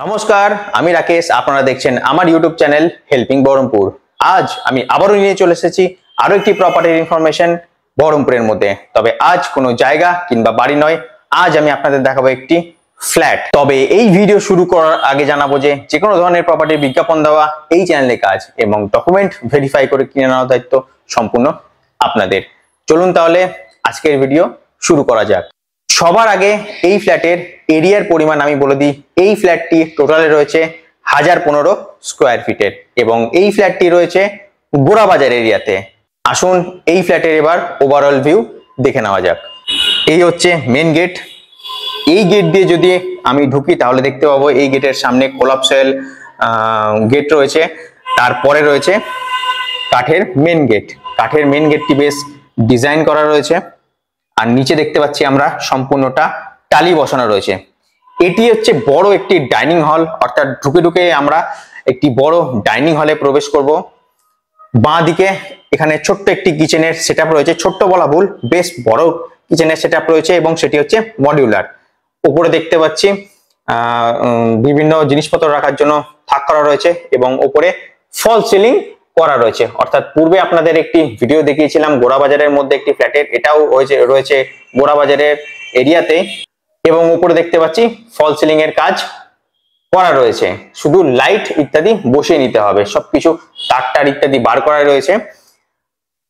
নমস্কার, আমি রাকেশ। আপনারা দেখছেন আমার ইউটিউব চ্যানেল হেল্পিং বহরমপুর। আজ আমি আবারও নিয়ে চলে এসেছি আরো একটি প্রপার্টির ইনফরমেশন বহরমপুরের মধ্যে। তবে আজ কোনো জায়গা কিংবা বাড়ি নয়, আজ আমি আপনাদের দেখাবো একটি ফ্ল্যাট। তবে এই ভিডিও শুরু করার আগে জানাবো যে কোনো ধরনের প্রপার্টির বিজ্ঞাপন দেওয়া এই চ্যানেলের কাজ এবং ডকুমেন্ট ভেরিফাই করে কিনে নেওয়ার দায়িত্ব সম্পূর্ণ আপনাদের। চলুন তাহলে আজকের ভিডিও শুরু করা যাক। সবার আগে এই ফ্ল্যাটের এরিয়ার পরিমাণ আমি বলে দিই। এই ফ্ল্যাটটি টোটালে রয়েছে 1015 স্কোয়ার ফিটের এবং এই ফ্ল্যাটটি রয়েছে গোড়াবাজার এরিয়াতে। আসুন এই ফ্ল্যাটের এবার ওভারঅল ভিউ দেখে নেওয়া যাক। এই হচ্ছে মেন গেট। এই গেট দিয়ে যদি আমি ঢুকি তাহলে দেখতে পাবো এই গেটের সামনে কোলাপসেল গেট রয়েছে, তারপরে রয়েছে কাঠের মেন গেট। কাঠের মেন গেটটি বেশ ডিজাইন করা রয়েছে আর নিচে দেখতে পাচ্ছি আমরা সম্পূর্ণটা টালি বসানো রয়েছে। এটি হচ্ছে বড় একটি ডাইনিং হল, অর্থাৎ ঢুকে ঢুকে আমরা একটি বড় ডাইনিং হলে প্রবেশ করব। বাঁ দিকে এখানে ছোট্ট একটি কিচেনের সেটআপ রয়েছে, ছোট্ট বলা ভুল, বেশ বড় কিচেনের সেটআপ রয়েছে এবং সেটি হচ্ছে মডিউলার। উপরে দেখতে পাচ্ছি বিভিন্ন জিনিসপত্র রাখার জন্য থাক করা রয়েছে এবং উপরে ফল সিলিং করা রয়েছে। অর্থাৎ পূর্বে আপনাদের একটি ভিডিও দেখিয়েছিলাম গোড়াবাজারের মধ্যে একটি ফ্ল্যাটের, এটাও রয়েছে গোড়াবাজারের এরিয়াতে এবং উপরে দেখতে পাচ্ছি ফল সিলিং এর কাজ করা রয়েছে। শুধু লাইট ইত্যাদি বসিয়ে নিতে হবে, সবকিছু তার ইত্যাদি বার করা রয়েছে।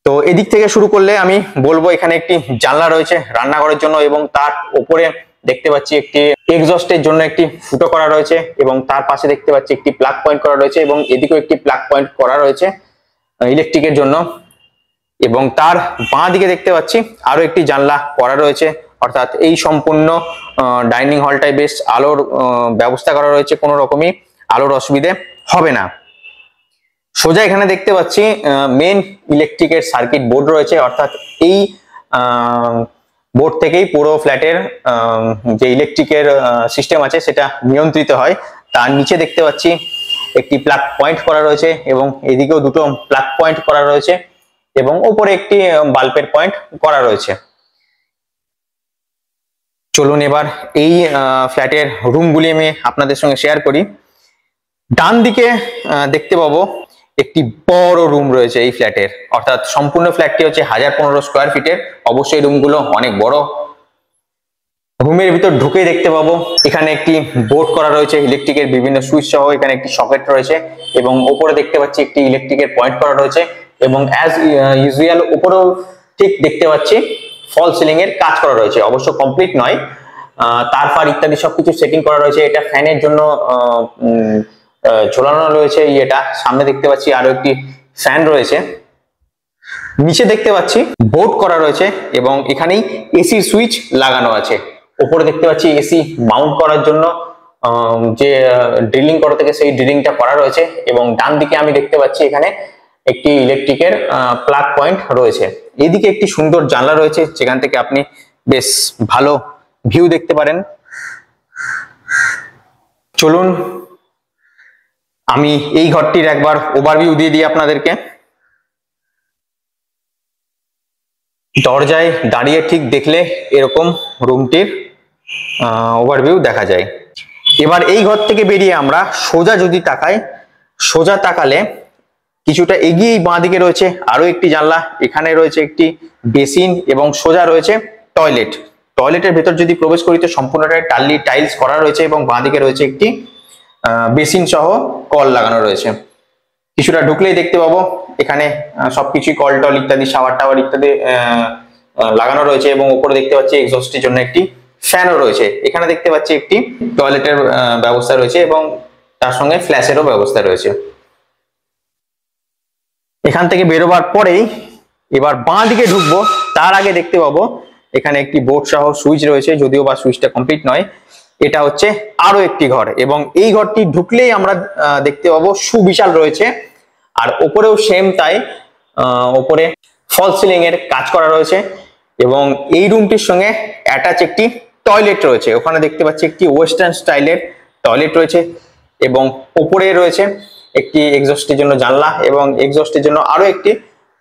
তো এদিক থেকে শুরু করলে আমি বলবো এখানে একটি জানলা রয়েছে রান্নাঘরের জন্য এবং তার উপরে দেখতে পাচ্ছি একটি এক্সস্টের জন্য একটি ফুটো করা রয়েছে এবং তার পাশে দেখতে পাচ্ছি একটি প্লাগ পয়েন্ট করা রয়েছে এবং এদিকেও একটি প্লাগ পয়েন্ট করা রয়েছে ইলেকট্রিকের জন্য। এবং তার বাঁ দিকে দেখতে পাচ্ছি আরো একটি জানলা করা রয়েছে। অর্থাৎ এই সম্পূর্ণ ডাইনিং হলটাই বেশ আলোর ব্যবস্থা করা রয়েছে, কোনো রকমই আলোর অসুবিধে হবে না। সোজা এখানে দেখতে পাচ্ছি মেন ইলেকট্রিকের সার্কিট বোর্ড রয়েছে, অর্থাৎ এই বোর্ড থেকেই পুরো ফ্ল্যাটের যে ইলেকট্রিকের সিস্টেম আছে সেটা নিয়ন্ত্রিত হয়। তার নিচে দেখতে পাচ্ছি একটি প্লাগ পয়েন্ট করা রয়েছে এবং এদিকেও দুটো প্লাগ পয়েন্ট করা রয়েছে এবং উপরে একটি বাল্বের পয়েন্ট করা রয়েছে। চলুন এবার এই ফ্ল্যাটের রুমগুলি আমি আপনাদের সঙ্গে শেয়ার করি। ডান দিকে দেখতে পাবো একটি বড় রুম রয়েছে এই ফ্ল্যাটের, অর্থাৎ সম্পূর্ণ ফ্ল্যাটটি হচ্ছে 1015 স্কোয়ার ফিটের। অবশ্যই রুমগুলো অনেক বড়। রুমের ভিতর ঢুকেই দেখতে পাবো এখানে একটি বোর্ড করা রয়েছে ইলেকট্রিকের বিভিন্ন সুইচ সহ, এখানে একটি সকেট রয়েছে এবং উপরে দেখতে পাচ্ছি একটি ইলেকট্রিকের পয়েন্ট করা রয়েছে এবং অ্যাজ ইউজুয়াল উপরেও ঠিক দেখতে পাচ্ছি ফল সিলিং এর কাজ করা রয়েছে, অবশ্য কমপ্লিট নয়। তারপর ইত্যাদি সবকিছু সেটিং করা রয়েছে। এটা ফ্যানের জন্য ঝোলানো রয়েছে। এটা সামনে দেখতে পাচ্ছি আরো একটি ফ্যান রয়েছে। নিচে দেখতে পাচ্ছি বোর্ড করা রয়েছে এবং এখানেই এসির সুইচ লাগানো আছে। উপরে দেখতে পাচ্ছি এসি মাউন্ট করার জন্য যে ড্রিলিং করা থেকে সেই ড্রিলিংটা করা রয়েছে এবং ডান দিকে আমি দেখতে পাচ্ছি এখানে একটি ইলেকট্রিকের প্লাগ পয়েন্ট রয়েছে। এদিকে একটি সুন্দর জানলা রয়েছে যেখান থেকে আপনি বেশ ভালো ভিউ দেখতে পারেন। চলুন আমি এই ঘরটির একবার ওভারভিউ দিয়ে দিই আপনাদেরকে। দরজায় দাঁড়িয়ে ঠিক দেখলে এরকম রুমটির ওভারভিউ দেখা যায়। এবার এই ঘর থেকে বেরিয়ে আমরা সোজা যদি তাকাই, সোজা তাকালে কিছুটা এগিয়েই বাঁ দিকে রয়েছে আরো একটি জানলা। এখানে রয়েছে একটি বেসিন এবং সোজা রয়েছে টয়লেট। টয়লেটের ভেতর যদি প্রবেশ করি তো সম্পূর্ণটাই টাইলস করা রয়েছে এবং বাঁ দিকে রয়েছে একটি বেসিন সহ কল লাগানো রয়েছে। কিছুটা ঢুকলেই দেখতে পাবো এখানে সবকিছুই কল টল ইত্যাদি শাওয়ার টাওয়ার ইত্যাদি লাগানো রয়েছে এবং উপরে দেখতে পাচ্ছি এক্সস্টের জন্য একটি ফ্যানও রয়েছে। এখানে দেখতে পাচ্ছি একটি টয়লেটের ব্যবস্থা রয়েছে এবং তার সঙ্গে ফ্ল্যাশেরও ব্যবস্থা রয়েছে। এখান থেকে বেরোবার পরেই এবার বাঁ দিকে ঢুকবো, তার আগে দেখতে পাবো এখানে একটি বোর্ড সহ সুইচ রয়েছে, যদিও বা সুইচটা কমপ্লিট নয়। এটা হচ্ছে আরো একটি ঘর এবং এই ঘরটি ঢুকলেই আমরা দেখতে পাবো সুবিশাল রয়েছে আর ওপরেও সেম তাই, ওপরে ফল সিলিং এর কাজ করা রয়েছে এবং এই রুমটির সঙ্গে অ্যাটাচ একটি টয়লেট রয়েছে। ওখানে দেখতে পাচ্ছি একটি ওয়েস্টার্ন স্টাইলের টয়লেট রয়েছে এবং ওপরে রয়েছে একটি এক্সস্টের জন্য জানলা এবং এক্সস্টের জন্য আরো একটি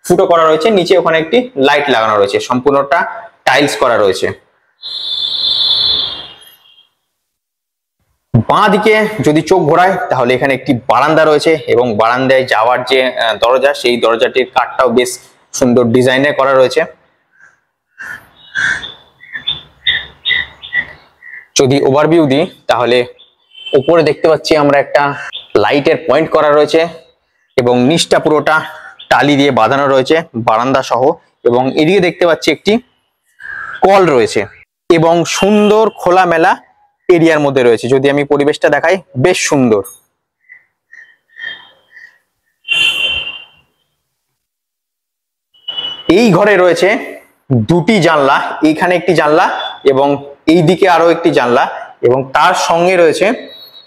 ফুটো করা রয়েছে। নিচে ওখানে একটি লাইট লাগানো রয়েছে, সম্পূর্ণটা টাইলস করা রয়েছে। বাঁ দিকে যদি চোখ ঘোরায় তাহলে এখানে একটি বারান্দা রয়েছে এবং বারান্দায় যাওয়ার যে দরজা, সেই দরজাটির কাঠটাও বেশ সুন্দর ডিজাইনের করা রয়েছে। যদি ওভারভিউ দিই তাহলে উপরে দেখতে পাচ্ছি আমরা একটা লাইটের পয়েন্ট করা রয়েছে এবং নিচটা পুরোটা টালি দিয়ে বাঁধানো রয়েছে বারান্দা সহ, এবং এদিকে দেখতে পাচ্ছি একটি কল রয়েছে এবং সুন্দর খোলামেলা এরিয়ার মধ্যে রয়েছে। যদি আমি পরিবেশটা দেখাই, বেশ সুন্দর। এই ঘরে রয়েছে দুটি জানলা, এইখানে একটি জানলা এবং এই দিকে আরো একটি জানলা, এবং তার সঙ্গে রয়েছে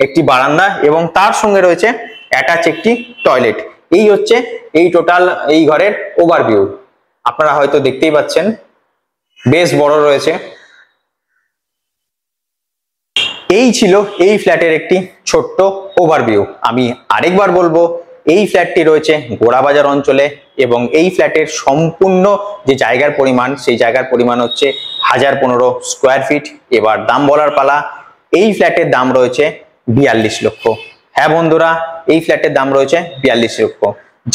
একটি বারান্দা এবং তার সঙ্গে রয়েছে অ্যাটাচ একটি টয়লেট। এই হচ্ছে এই টোটাল এই ঘরের ওভারভিউ। আপনারা হয়তো দেখতেই পাচ্ছেন বেশ বড় রয়েছে। এই ছিল এই ফ্ল্যাটের একটি ছোট্ট ওভারভিউ। আমি আরেকবার বলবো, এই ফ্ল্যাটটি রয়েছে গোড়াবাজার অঞ্চলে এবং এই ফ্ল্যাটের সম্পূর্ণ যে জায়গার পরিমাণ, সেই জায়গার পরিমাণ হচ্ছে 1015 স্কোয়ার ফিট। এবার দাম বলার পালা। এই ফ্ল্যাটের দাম রয়েছে 42 লক্ষ। হ্যাঁ বন্ধুরা, এই ফ্ল্যাটের দাম রয়েছে 42 লক্ষ।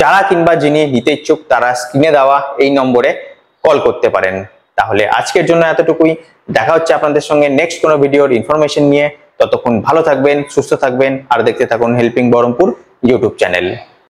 যারা কিংবা যিনি নিতে ইচ্ছুক তারা স্ক্রিনে দেওয়া এই নম্বরে কল করতে পারেন। তাহলে আজকের জন্য এতটুকুই। দেখা হচ্ছে আপনাদের সঙ্গে নেক্সট কোনো ভিডিওর ইনফরমেশন নিয়ে। ততক্ষণ ভালো থাকবেন, সুস্থ থাকবেন আর দেখতে থাকুন হেল্পিং বহরমপুর ইউটিউব চ্যানেল।